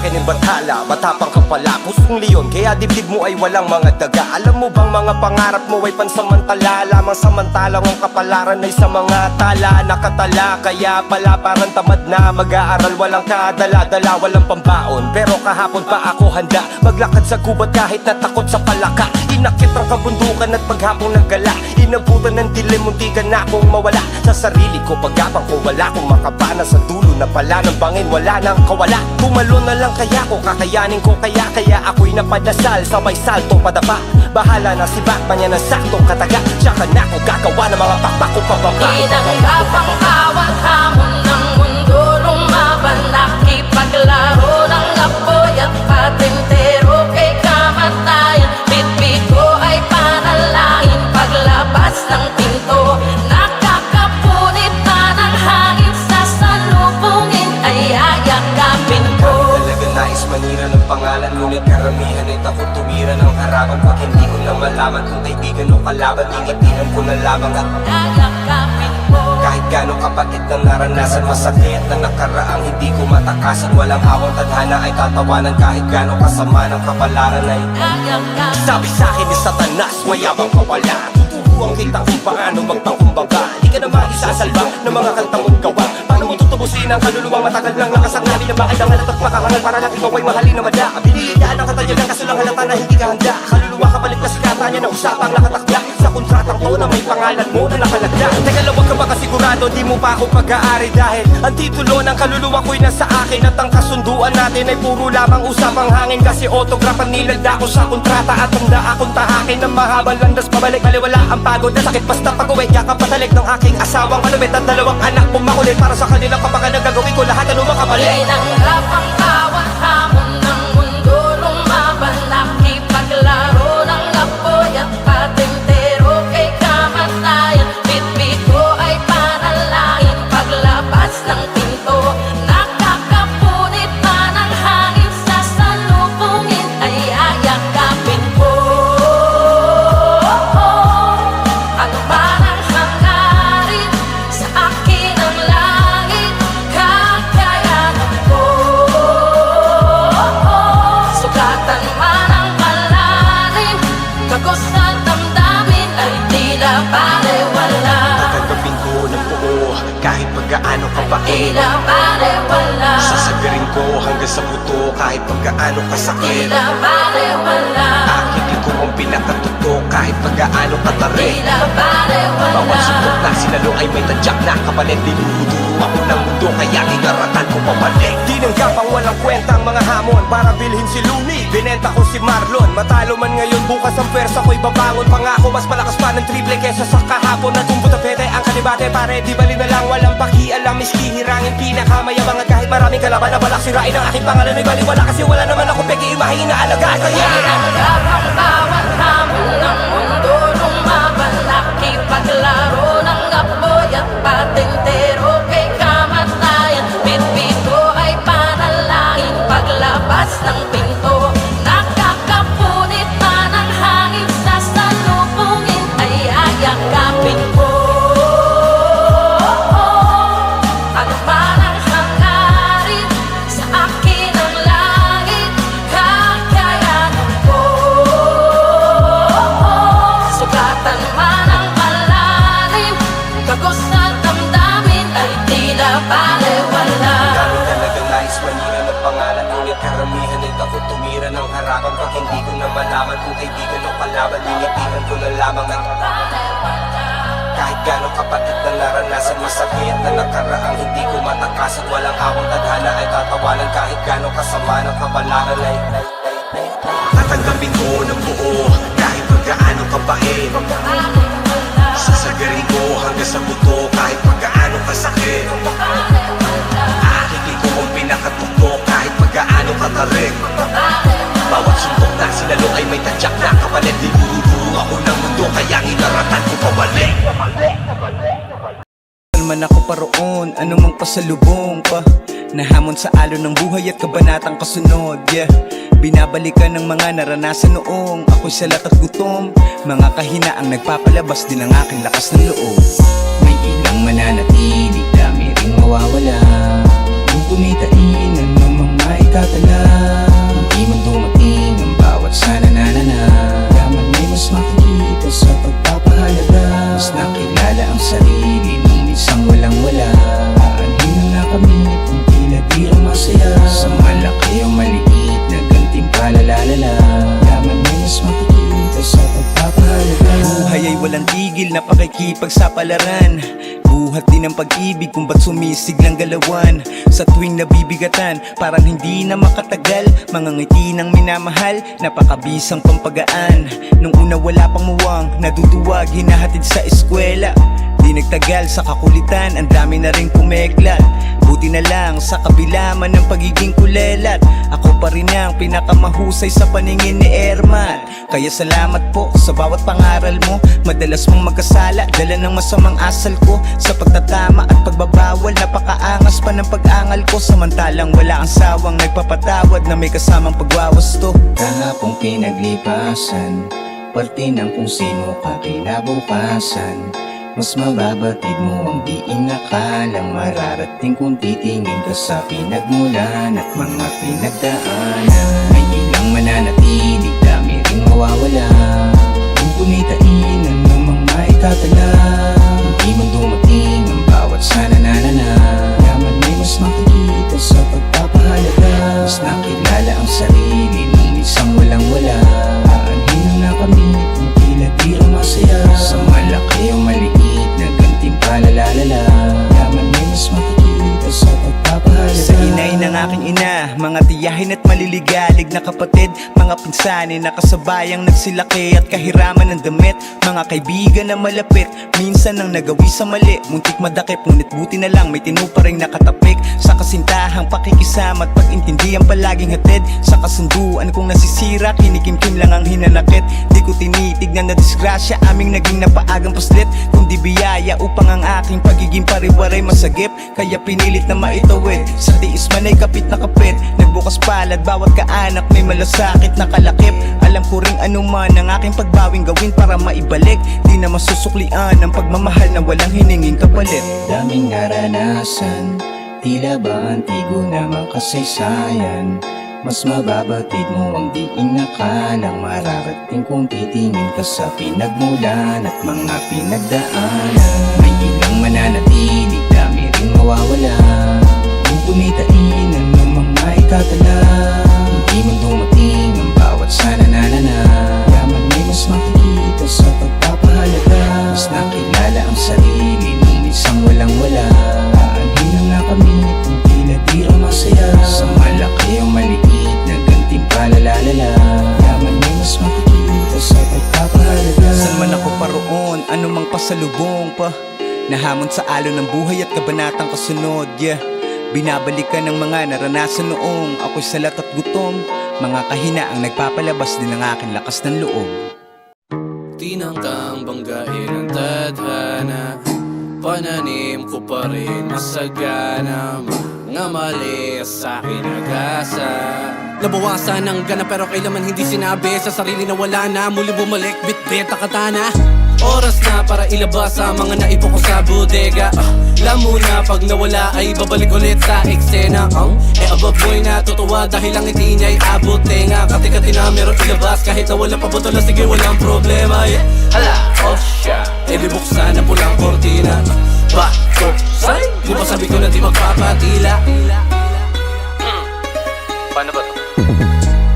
akin yung bathala, matapang ka pala, pusong leon, kaya dibdib mo ay walang mga daga. Alam mo bang mga pangarap mo ay pansamantala, lamang samantalang ang kapalaran ay sa mga tala. Nakatala, kaya pala parang tamad na mag-aaral, walang kadala-dala, walang pambaon. Pero kahapon pa ako handa maglakad sa gubat kahit natakot sa palaka. Inakit ang kabundukan at paghapong naggala, inabutan ng dilim, muntikan na akong mawala sa sarili ko. Pagabang ko wala kong makapana, sa dulo na pala ng bangin wala nang kawala. Bumalo na lang kaya ko, kakayanin ko kaya ako'y napadasal, sabay salto padapa. Bahala na si Batman, yan ang saktong kataga. Tsaka na ako gagawa ng mga pakpak ko pababa. Tinanggap ang bawat hamon ng mundo, lumaban, nakipaglaro ng apoy at patintero kay kamatayan. Bitbit ko ay panalangin, paglabas ng pinto nakakapunit na ng hangin, sasalubungin ay ayakapin ko. Talaga nais manira ng pangalan, ngunit karamihan ay takot tumira ng harapan. Pag hindi ko na malaman kung kaibigan o kalaban, tinitinan ko na lamang at Ayakapin ko. kahit gano'ng kapatid ng naranasan, masakit na nakaraang hindi ko matakasan. Walang awang tadhana ay tatawanan, kahit gano'ng kasama ng kapalaran ay Ayakapin. sabi sa'kin ni Satanas, mayabang ka wala. Tutubuan kita kung paano magpangkumbaga. Di ka naman isasalba ng mga kanta mong gawa. Paano mo tutubusin ang kaluluwang matagal lang nakasang namin na makailangan at makahangal para natin ikaw ay mahalin na madla. Binigyan ang katayo lang kaso lang halata na hindi ka handa. Kaluluwa ka balik na sikata niya na usapang nakatakda sa kontratang to na may pangalan mo na nakalagda. Teka lang, wag ka ba kasigurado, di mo pa ako pag-aari dahil ang titulo ng kaluluwa ko'y nasa akin at ang kasunduan natin ay puro lamang usapang hangin. Kasi autograph ang nilagda ko sa kontrata at handa akong tahakin ng mahabang landas pabalik. Baliwala ang pagod na sakit basta pag-uwi, yakap patalik ng aking asawang malupit at dalawang anak kong makulit. Para sa kanilang kapakanan gagawin ko lahat ano makabalik. Tinanggap ang bawat hamon ng mundo, lumaban, nakipaglaro ng apoy at patintero kay kamatayan. Bitbit ko ay panalangin, paglabas ng pinto nakakapunit pa ng hangin, sasalubungin ay ayakapin ko. Ano man ang hangarin sa akin ang langit, kakayanan ko. Sugatan man ang malalim, kagos sa damdamin ay tila balewala. Tatanggapin ko ng buo kahit pagkaano kabait. Tila balewala. Sasagarin ko hanggang sa buto kahit pagkaano kasakit. Tila balewala. Akitin ko ang pinakatuto kahit pagkaano katarik. Tila balewala. Bawat suntok na sinalo ay may tadyak na kapalit. Dinuduro ako ng mundo kaya kingaratan ko pabalik. Tinanggap ang walang kwenta ang mga hamon para bilhin si Luni. Binenta ko si Marlon. Matalo man ngayon, bukas ang pwersa ko'y babangon. Pangako mas malakas pa ng triple kesa sa kahapon. At kung butapete ang kanibate pare, di bali na lang walang pakialam. Miski hirangin pinakamayabang at kahit maraming kalaban na balak sirain ang aking pangalan ay baliwala. Kasi wala naman ako peki imahin na alagaan. Kaya Tinanggap ang bawat hamon ng mundo, lumaban, nakipaglaro ng apoy at patintero kay kamatayan. Bitbit ko ay panalangin, paglabas ng pinto nakakapunit pa ng hangin, sasalubungin ay ayakapin ko. Ano man ang hangarin sa akin ang langit, kakayanan ko. Sugatan man ang malalim, kagos sa damdamin ay tila balewala. Dami talaga nais manira ng pangalan, ngunit karamihan ay takot tumira ng harapan. Pag hindi ko na malaman kung kaibigan o kalaban, tinitigan ko na lamang at kahit gano'ng kapatid na naranasan, masakit na nakaraang hindi ko matakasan. Walang awang tadhana ay tatawanan, kahit gano'ng kasama ng kapalaran ay tatanggapin ko ng buo kahit pagkaano kabait. Sasagarin ko hanggang sa buto kahit pagkaano kasakit. Akitin ko ang pinakatukto kahit pagkaano katarik. Bawat suntok na sinalo ay may tadyak na kapalit. Dinuduro ako ng mundo kaya inaratan ko pabalik. Man ako paroon, anumang pasalubong pa nahamon sa alon ng buhay at kabanatang kasunod, yeah. Binabalikan ng mga naranasan noong ako'y salat at gutom, mga kahinaang nagpapalabas din ang aking lakas ng loob. May ilang mananatili, dami ring mawawala. Kung tumitain, anumang maikatala. sarili nung isang walang wala. Aanhin na nakamit kung tila di ang masaya. Sa malaki o maliit na gantimpala lalala. Yaman may mas makikita sa pagpapahalaga. Buhay ay walang tigil na pakikipagsapalaran. Buhat din ang pag-ibig kung ba't sumisig ng galawan. Sa tuwing nabibigatan, parang hindi na makatagal. Mga ngiti ng minamahal, napakabisang pampagaan. Nung una wala pang muwang, naduduwag, hinahatid sa eskwela. Di nagtagal sa kakulitan, ang dami na rin pumeklat. Buti na lang sa kabila man ng pagiging kulelat, ako pa rin ang pinakamahusay sa paningin ni Erman. Kaya salamat po sa bawat pangaral mo. Madalas mong magkasala, dala ng masamang asal ko. Sa pagtatama at pagbabawal, napakaangas pa ng pag-angal ko. Samantalang wala ang sawang nagpapatawad na may kasamang pagwawasto. Kahapong pinaglipasan, parte ng kung sino ka kinabukasan. Mas mababatid mo ang di inakalang mararating kung titingin ka sa pinagmulan at mga pinagdaanan. May ilang mananatili, dami ring mawawala. Kung kunitain ng mga itatala, hindi man dumating ang bawat sana nanana. Yaman may mas makikita sa pagpapahalaga. Mas nakilala ang sarili nung isang walang wala. Aanhin na nakamit kung tila di ang masaya. Sa malaki o maliit na gantimpala lalala. Yaman may mas makikita sa pagpapahalaga. Sa inay ng aking ina, mga tiyahin at maliligalig na kapatid, mga pinsanin na kasabayang nagsilaki at kahiraman ng damit. Mga kaibigan na malapit, minsan ang nagawi sa mali. Muntik madakip, ngunit buti na lang may tinuparing nakatapik. Sa kasintahang pakikisama at pag-intindihan palaging hatid. Sa kasunduan kung nasisira, kinikimkim lang ang hinanakit. Di ko tinitignan na disgrasya, aming naging napaagang paslit. Kundi biyaya upang ang aking pagiging pariwaray masagip. Kaya pinilit na maitawid, sa tiis man ay kapit na kapit. Nagbukas palad, bawat kaanak may malasakit na kalakip. Alam ko ring anuman ang aking pagbawing gawin para maibalik. Di na masusuklian ang pagmamahal na walang hininging kapalit. Daming naranasan, tila ba antigo na makasaysayan. Mas mababatid mo ang di inakalang mararating kung titingin ka sa pinagmulan at mga pinagdaanan. May ilang mananatili, dami ring mawawala. Kung kunitainan ng mga itatala, hindi man dumating ang bawat sana nanana. Yaman may mas makikita sa pagpapahalaga. Mas nakilala ang sarili nung isang walang wala. Aanhin na nakamit kung tila di ang masaya. Sa malaki o maliit na gantimpala lalala. Yaman may mas makikita sa pagpapahalaga. San man ako paroon, anumang pasalubong pa, nahamon sa alon ng buhay at kabanatang kasunod, yeah. Binabalikan ng mga naranasan noong ako'y salat at gutom. Mga kahinaang nagpapalabas din ng aking lakas ng loob. Tinangkang banggain ang tadhana, pananim ko pa rin masagana. Mga mali sa akin nag-asa. Nabawasan ng gana pero kailaman hindi sinabi sa sarili na wala na. Muli bumalik, bit-bit ang katana. Oras na para ilabas ang mga naipo ko sa bodega. Alam mo na pag nawala ay babalik ulit sa eksena. Above boy na tutuwa dahil ang ngiti niya'y abot tenga. Kati-kati na meron ilabas kahit na wala pa botola. Sige walang problema, yeah. Hala, oh siya, di buksan ang pulang kortina. Bato, say, di ba sabi ko na di magpapatila? Paano ba to?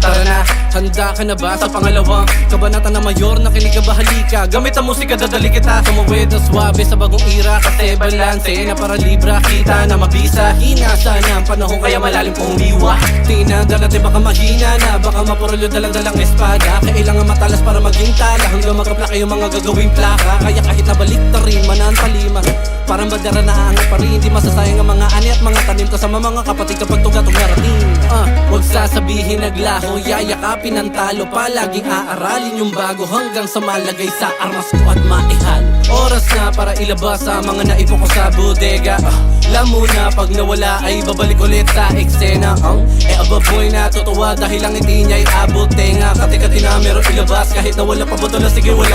Tara na, handa ka na ba sa pangalawang kabanata na mayor? Nakinig ka ba halika? Gamit ang musika, dadali kita tumawid na swabe sa bagong era. Kasi balanse na para libra, kita na mabisa. Hinasa na ang panahon kaya malalim kong umiwa. Tinadala di baka mahina na, baka mapurol yung dalang-dalang espada. Kailangan matalas para maging tala, hanggang magkaplaka yung mga gagawing plaka. Kaya kahit nabalik ta rin, manan palima, parang badara na aangat pa rin. Di masasayang ang mga ani at mga tanim kasama mga kapatid kapag tugatong narating. Huwag sasabihin naglaho, yayakapin ang talo. Palaging aaralin yung bago hanggang sa malagay sa armas ko at maihal. Oras na para ilabas ang mga naipo ko sa bodega. Alam mo na pag nawala ay babalik ulit sa eksena. Above boy na tutuwa dahil ang ngiti niya'y abot tenga. Kati-kati na meron ilabas kahit na wala pa botola. Sige wala